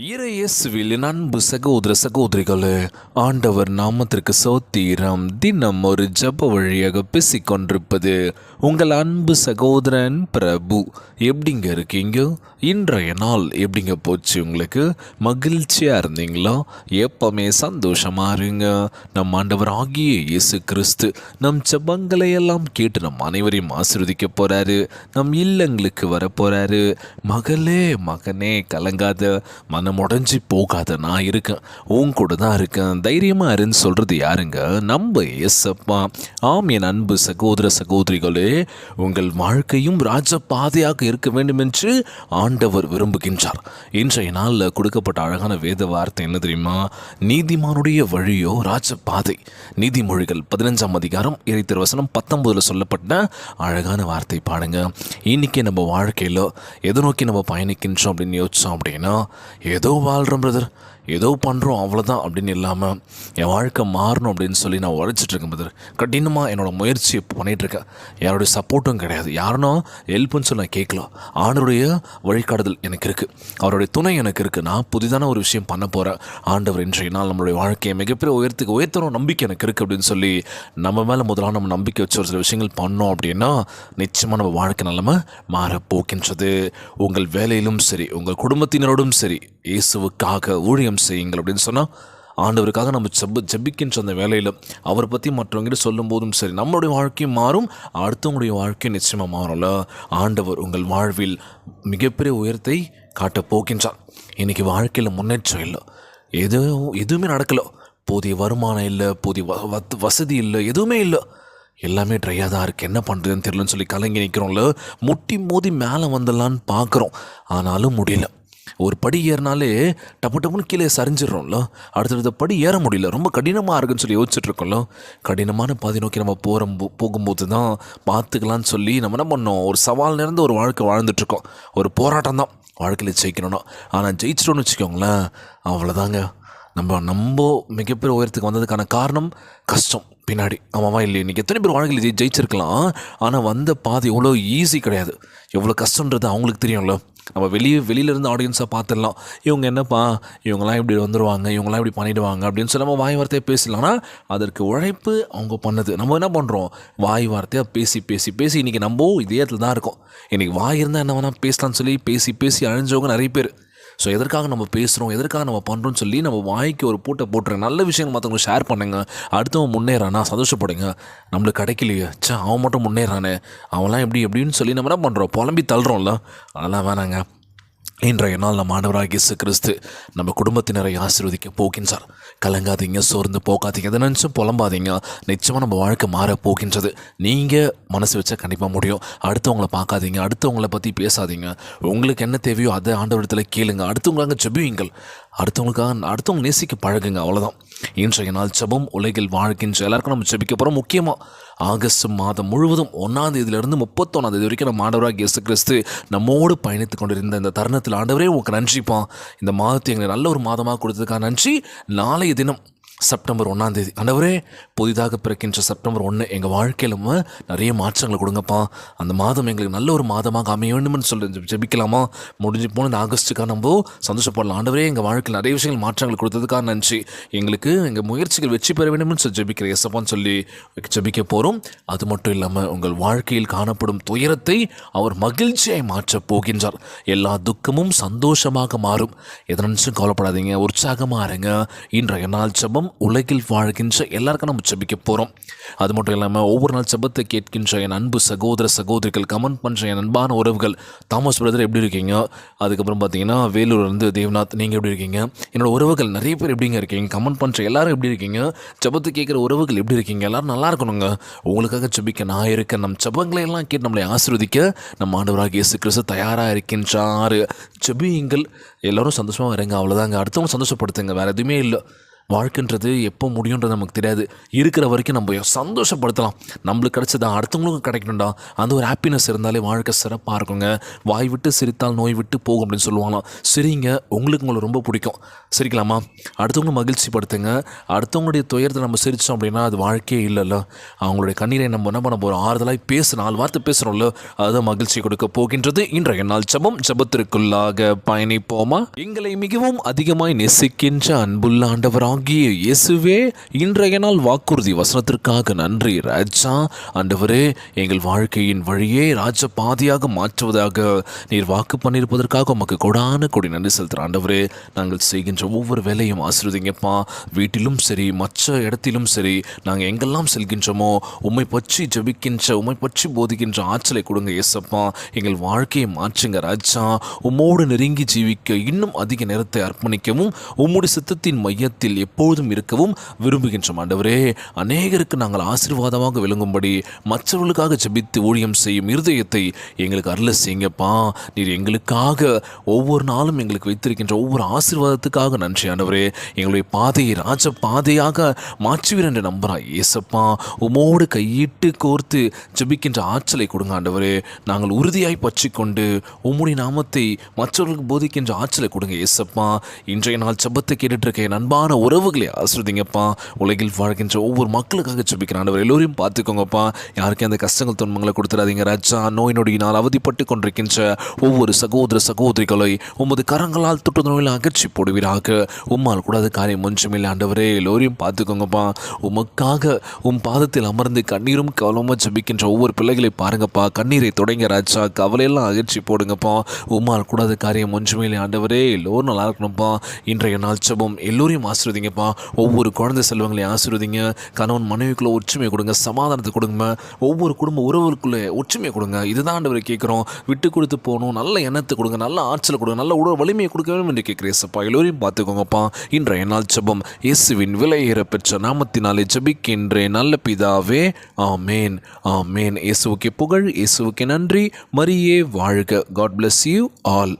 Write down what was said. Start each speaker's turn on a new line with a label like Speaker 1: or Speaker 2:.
Speaker 1: இயேசுவில் அன்பு சகோதர சகோதரிகளே, ஆண்டவர் நாமத்திற்கு சோத்திரம். தினம் ஒரு ஜப வழியாக பேசிக்கொண்டிருப்பது உங்கள் அன்பு சகோதரன் பிரபு. எப்படிங்க இருக்கீங்க? இன்றைய நாள் எப்படிங்க போச்சு? உங்களுக்கு மகிழ்ச்சியாக இருந்தீங்களா? எப்பவுமே சந்தோஷமாக இருங்க. நம் ஆண்டவர் ஆகிய இயேசு கிறிஸ்து நம் ஜபங்களை எல்லாம் கேட்டு நம் அனைவரையும் ஆசீர்வதிக்க போகிறாரு. நம் இல்லங்களுக்கு வர போகிறாரு. மகளே மகனே கலங்காத, மனம் உடஞ்சி போகாத, நான் இருக்கேன், உன் கூட தான் இருக்கேன், தைரியமாக இருன்னு சொல்கிறது யாருங்க? நம்ம ஏசப்பா. ஆம் என் அன்பு சகோதர சகோதரிகளே, உங்கள் வாழ்க்கையும் ராஜ பாதையாக இருக்க வேண்டும் என்று ஆண்டவர் விரும்புகின்றார். இன்றைய நாளில் கொடுக்கப்பட்ட அழகான வேத வார்த்தை என்ன தெரியுமா? நீதிமானுடைய வழியோ ராஜ பாதை. நீதிமொழிகள் 15ஆம் அதிகாரம் 19 சொல்லப்பட்ட அழகான வார்த்தை பாடுங்க. இன்னைக்கு நம்ம வாழ்க்கையில் எதை நோக்கி நம்ம பயணிக்கின்றோம் அப்படின்னு யோசிச்சோம் அப்படின்னா, ஏதோ வாழ்கிறோம் பிரதர், ஏதோ பண்ணுறோம் அவ்வளோதான் அப்படின்னு இல்லாமல் என் வாழ்க்கை மாறணும் அப்படின்னு சொல்லி நான் உழைச்சிட்ருக்கேன் பிரதர். கடினமாக என்னோடய முயற்சி பண்ணிகிட்ருக்கேன். யாருடைய சப்போர்ட்டும் கிடையாது, யாருனும் ஹெல்ப்புன்னு சொல்லி நான் கேட்கலாம். ஆண்டவருடைய வழிகாடுதல் எனக்கு இருக்குது, அவருடைய துணை எனக்கு இருக்குது. நான் புதிதான ஒரு விஷயம் பண்ண போகிறேன். ஆண்டவர் இன்றைய நாள் நம்மளுடைய வாழ்க்கையை மிகப்பெரிய உயர்த்தணும் நம்பிக்கை எனக்கு இருக்குது அப்படின்னு சொல்லி நம்ம மேலே முதலாக நம்ம நம்பிக்கை வச்சு ஒரு சில விஷயங்கள் பண்ணோம் அப்படின்னா நிச்சயமாக நம்ம வாழ்க்கை நிலைமை மாறப்போக்கின்றது. உங்கள் வேலையிலும் சரி, உங்கள் குடும்பத்தினரோடும் சரி, இயேசுவுக்காக ஊழியம் செய்யுங்கள் அப்படின்னு சொன்னால், ஆண்டவருக்காக நம்ம ஜெபிக்கின்ற அந்த வேலையில் அவரை பற்றி மற்றவங்கிட்ட சொல்லும் போதும் சரி, நம்மளுடைய வாழ்க்கையும் மாறும், அடுத்தவங்களுடைய வாழ்க்கையும் நிச்சயமாக மாறும்ல. ஆண்டவர் உங்கள் வாழ்வில் மிகப்பெரிய உயரத்தை காட்டப் போகின்றார். இன்றைக்கி வாழ்க்கையில் முன்னேற்றம் இல்லை, எதுவுமே நடக்கலை, போதிய வருமானம் இல்லை, போதிய வசதி இல்லை, எதுவுமே இல்லை, எல்லாமே ட்ரையாக தான் இருக்குது, என்ன பண்ணுறதுன்னு தெரியலன்னு சொல்லி கலங்கி நிற்கிறோம்ல. முட்டி மோதி மேலே வந்துடலான்னு பார்க்குறோம், ஆனாலும் முடியல. ஒரு படி ஏறினாலே டப்புன்னு கீழே சரிஞ்சிடறோம்ல. அடுத்தடுத்த படி ஏற முடியல, ரொம்ப கடினமாக இருக்குன்னு சொல்லி யோசிச்சுட்ருக்கோம்ல. கடினமான பாதை நோக்கி நம்ம போகும்போது தான் பார்த்துக்கலான்னு சொல்லி நம்ம என்ன பண்ணோம், ஒரு சவால் நிறைந்த ஒரு வாழ்க்கை வாழ்ந்துட்டுருக்கோம். ஒரு போராட்டம் தான் வாழ்க்கையில் ஜெயிக்கணும்னா. ஆனால் ஜெயிச்சிட்டோன்னு வச்சுக்கோங்களேன், அவ்வளோதாங்க. நம்ம மிகப்பெரிய உயரத்துக்கு வந்ததுக்கான காரணம் கஷ்டம் பின்னாடி. ஆமாவா இல்லையா? இன்றைக்கி எத்தனை பேர் வாழ்க்கையில் ஜெயிச்சிருக்கலாம், ஆனால் வந்த பாதை எவ்வளோ ஈஸி கிடையாது, எவ்வளோ கஷ்டன்றது அவங்களுக்கு தெரியும்ல. நம்ம வெளியிலேருந்து ஆடியன்ஸாக பார்த்துடலாம், இவங்க என்னப்பா, இவங்களாம் இப்படி வந்துடுவாங்க, இவங்களாம் இப்படி பண்ணிவிடுவாங்க அப்படின்னு சொல்லி நம்ம வாய் வார்த்தையாக பேசலாம்னா அதற்கு உழைப்பு அவங்க பண்ணது. நம்ம என்ன பண்ணுறோம், வாய் வார்த்தையாக பேசி இன்றைக்கி நம்ம இதே இடத்துல தான் இருக்கோம். இன்றைக்கி வாய் இருந்தால் என்ன வேணால் பேசலான்னு சொல்லி பேசி அழிஞ்சவங்க நிறைய பேர். ஸோ எதற்காக நம்ம பேசுகிறோம், எதற்காக நம்ம பண்ணுறோன்னு சொல்லி நம்ம வாய்க்கு ஒரு பூட்டை போட்டுருங்க. நல்ல விஷயங்கள் மற்றவங்க ஷேர் பண்ணுங்க, அடுத்தவன் முன்னேறானா சந்தோஷப்படுங்க. நம்மளுக்கு கிடைக்கலையே, அவன் மட்டும் முன்னேறானே, அவன்லாம் எப்படின்னு சொல்லி நம்ம என்ன பண்ணுறோம், புலம்பி தள்ளுறோம்ல. அதெல்லாம் வேணாங்க. இன்றைய நாள் நம்ம ஆண்டவராகிய இயேசு கிறிஸ்து நம்ம குடும்பத்தினரை ஆசீர்வதிக்க போகின்றார். கலங்காதீங்க, சோர்ந்து போகாதீங்க, எதை நினச்சும் புலம்பாதீங்க. நிச்சயமாக நம்ம வாழ்க்கை மாற போகின்றது. நீங்கள் மனசு வச்சா கண்டிப்பாக முடியும். அடுத்தவங்களை பார்க்காதீங்க, அடுத்தவங்களை பற்றி பேசாதீங்க. உங்களுக்கு என்ன தேவையோ அதை ஆண்டவரிடத்தில் கேளுங்க. அடுத்தவங்களாக ஜெபியுங்கள், அடுத்தவங்க நேசிக்க பழகுங்க, அவ்வளோதான். இன்றைய நாள் ஜெபம் உலகில் வாழ்கின்ற எல்லாருக்கும் நம்ம ஜெபிக்க போகிறோம். முக்கியமாக ஆகஸ்ட் மாதம் முழுவதும் 1ஆம் தேதியிலிருந்து 31ஆம் தேதி வரைக்கும் நம்ம ஆண்டவராகிய இயேசு கிறிஸ்து நம்மோடு பயணித்து கொண்டிருந்த இந்த தருணத்தில் ஆண்டவரே உங்களுக்கு நன்றிப்பான். இந்த மாதத்தை எங்களுக்கு நல்ல ஒரு மாதமாக கொடுத்ததுக்காக நன்றி. நாளைய தினம் செப்டம்பர் 1ஆம் தேதி ஆண்டவரே, புதிதாக பிறக்கின்ற செப்டம்பர் 1 எங்கள் வாழ்க்கையில் நிறைய மாற்றங்களை கொடுங்கப்பா. அந்த மாதம் எங்களுக்கு நல்ல ஒரு மாதமாக அமைய வேண்டும்னு சொல்லி ஜெபிக்கலாமா? முடிஞ்சு போன இந்த ஆகஸ்ட்டுக்காக நம்ம சந்தோஷப்படலாம். ஆண்டவரே, எங்கள் வாழ்க்கையில் நிறைய விஷயங்கள் மாற்றங்கள் கொடுத்ததுக்காக நன்றி, எங்களுக்கு எங்கள் முயற்சிகள் வெற்றி பெற வேண்டும்னு சொல்லி ஜெபிக்கிற எசப்பான்னு சொல்லி ஜெபிக்க போகிறோம். அது மட்டும் இல்லாமல் உங்கள் வாழ்க்கையில் காணப்படும் துயரத்தை அவர் மகிழ்ச்சியை மாற்றப் போகின்றார். எல்லா துக்கமும் சந்தோஷமாக மாறும். எதை நினச்சும் கவலைப்படாதீங்க, உற்சாகமாக இருங்க. இன்றைய நாள் ஜெபம் உலகில் வாழ்கின்ற எல்லாருக்கும் நம்ம ஜெபிக்க போகிறோம். அது மட்டும் இல்லாமல் ஒவ்வொரு நாள் ஜெபத்தை கேட்கின்ற என் அன்பு சகோதர சகோதரிகள், கமெண்ட் பண்ணுற என் அன்பான உறவுகள், தாமஸ் பிரதர் எப்படி இருக்கீங்க? அதுக்கப்புறம் பார்த்தீங்கன்னா வேலூர்லேருந்து தேவ்நாத், நீங்கள் எப்படி இருக்கீங்க? என்னோட உறவுகள் நிறைய பேர் எப்படிங்க இருக்கீங்க? கமெண்ட் பண்ணுற எல்லாரும் எப்படி இருக்கீங்க? ஜெபத்தை கேட்குற உறவுகள் எப்படி இருக்கீங்க? எல்லோரும் நல்லா இருக்கணுங்க. உங்களுக்காக ஜெபிக்க நான் இருக்கேன். நம் ஜெபங்களை எல்லாம் கேட்டு நம்மளை ஆசீர்வதிக்க நம்ம ஆண்டவராகிய இயேசு கிறிஸ்து தயாராக இருக்கின்றார். ஜெபியுங்கள், எல்லோரும் சந்தோஷமாக இருங்க, அவ்வளோதாங்க. அடுத்தவங்க சந்தோஷப்படுத்துங்க, வேறு எதுவுமே இல்லை. வாழ்க்கைன்றது எப்போ முடியுன்றது நமக்கு தெரியாது. இருக்கிற வரைக்கும் நம்ம சந்தோஷப்படுத்தலாம். நம்மளுக்கு கிடைச்சதா அடுத்தவங்களுக்கும் கிடைக்கணும்டா, அந்த ஒரு ஹாப்பினஸ் இருந்தாலே வாழ்க்கை சிறப்பாக இருக்குங்க. வாய் விட்டு சிரித்தால் நோய் விட்டு போகும் அப்படின்னு சொல்லுவாங்களாம். சரிங்க, உங்களுக்கு உங்களை ரொம்ப பிடிக்கும், சிரிக்கலாமா? அடுத்தவங்களை மகிழ்ச்சி படுத்துங்க. அடுத்தவங்களுடைய துயரத்தை நம்ம சிரித்தோம் அப்படின்னா அது வாழ்க்கையே இல்லைல்ல. அவங்களுடைய கண்ணீரை நம்ம என்ன பண்ண போகிறோம்? ஆறுதலாக பேச 4 வார்த்தை பேசுகிறோம்ல, அதுதான் மகிழ்ச்சி கொடுக்க போகின்றது. இன்றைய நாள் ஜெபம். ஜெபத்திற்குள்ளாக பயணிப்போமா? எங்களை மிகவும் அதிகமாய் நேசிக்கின்ற அன்புள்ள ஆண்டவராகிய இயேசுவே, இன்றைய நாள் வாக்குறுதி வசனத்திற்காக நன்றி ராஜா. ஆண்டவரே, எங்கள் வாழ்க்கையின் வழியே ராஜ பாதையாக மாற்றுவதாக நீர் வாக்கு பண்ணியிருப்பதற்காக உமக்கு கொடான கொடி நன்றி செலுத்துகிறேன். ஆண்டவரே, நாங்கள் செய்கின்ற ஒவ்வொரு வேலையும் ஆசீர்வதிங்கப்பா. வீட்டிலும் சரி, மற்ற இடத்திலும் சரி, நாங்கள் எங்கெல்லாம் செல்கின்றோமோ உம்மை பற்றி ஜெபிக்கின்ற, உம்மை பற்றி போதிக்கின்ற ஆற்றலை கொடுங்க இயேசப்பா. எங்கள் வாழ்க்கையை மாற்றுங்க ராஜா. உம்மோடு நெருங்கி ஜீவிக்க இன்னும் அதிக நேரத்தை அர்ப்பணிக்கவும் உம்முடைய சித்தத்தின் மையத்தில் எப்பொழுதும் இருக்கவும் விரும்புகின்றோம். ஆண்டவரே, அநேகருக்கு நாங்கள் ஆசீர்வாதமாக விளங்கும்படி மற்றவர்களுக்காக ஜெபித்து ஊழியம் செய்யும் இருதயத்தை எங்களுக்கு அருள செய்யுங்கப்பா. நீர் எங்களுக்காக ஒவ்வொரு நாளும் எங்களுக்கு வைத்திருக்கின்ற ஒவ்வொரு ஆசீர்வாதத்துக்காக நன்றி ஆண்டவரே. எங்களுடைய பாதையை ராஜ பாதையாக மாற்றுவீர் என்று நம்புகிறாய் ஏசப்பா. உமோடு கையிட்டு கோர்த்து ஜெபிக்கின்ற ஆற்றலை கொடுங்க ஆண்டவரே. நாங்கள் உறுதியாய் பற்றி கொண்டு உம்முடைய நாமத்தை மற்றவர்களுக்கு போதிக்கின்ற ஆற்றலை கொடுங்க ஏசப்பா. இன்றைய நாள் ஜெபத்தை கேட்டுட்டு இருக்க என் அன்பான உறவுகளை ஆசீர்வதிங்கப்பா. உலகில் வாழ்கின்ற ஒவ்வொரு மக்களுக்காக ஜெபிக்கிற ஆண்டவர் எல்லோரையும் பார்த்துக்கோங்கப்பா. யாருக்கும் அந்த கஷ்டங்கள் துன்பங்களை கொடுத்துடாதீங்க ராஜா. நோய் நொடியினால் அவதிப்பட்டு கொண்டிருக்கின்ற ஒவ்வொரு சகோதர சகோதரிகளை உமது கரங்களால் தொற்று நோயில் அகற்றி போடுவீராக. உம்மால் கூடாத காரியம் ஒன்றுமில்லை ஆண்டவரே. எல்லோரையும் பார்த்துக்கோங்கப்பா. உமக்காக உம் பாதத்தில் அமர்ந்து கண்ணீரும் கவலமாக ஜெபிக்கின்ற ஒவ்வொரு பிள்ளைகளை பாருங்கப்பா. கண்ணீரை தொடங்க ராஜா. கவலையெல்லாம் அகற்றி போடுங்கப்பா. உம்மால் கூடாத காரியம் ஒன்றுமில்லை ஆண்டவரே. எல்லோரும் நல்லா இருக்கணும்ப்பா. இன்றைய நாள் ஜெபம் எல்லோரையும் ஆசீர்வதிங்கப்பா. ஒவ்வொரு குழந்தை செல்வங்களையும் ஆசீர்வதிங்க. கணவன் மனைவிக்குள்ளே ஒற்றுமை கொடுங்க, சமாதானத்தை கொடுங்க. ஒவ்வொரு குடும்ப உறவுகளுக்குள்ளே ஒற்றுமை கொடுங்க. இதுதான் ஆண்டவரை கேட்குறோம். விட்டு கொடுத்து போகணும், நல்ல எண்ணத்தை கொடுங்க, நல்ல ஆற்றலை கொடுங்க, நல்ல உடல் வலிமையை கொடுக்க வேண்டும் என்று கேட்குறேசப்பா. எல்லோரையும் பார்த்துக்கோங்கப்பா. இன்றைய நாள் ஜெபம் இயேசுவின் விலையேற பெற்ற நாமத்தினாலே ஜெபிக்கின்றேன் நல்ல பிதாவே, ஆமேன் ஆமேன். இயேசுவுக்கே புகழ், இயேசுவுக்கே நன்றி. மரியே வாழ்க. God bless you all.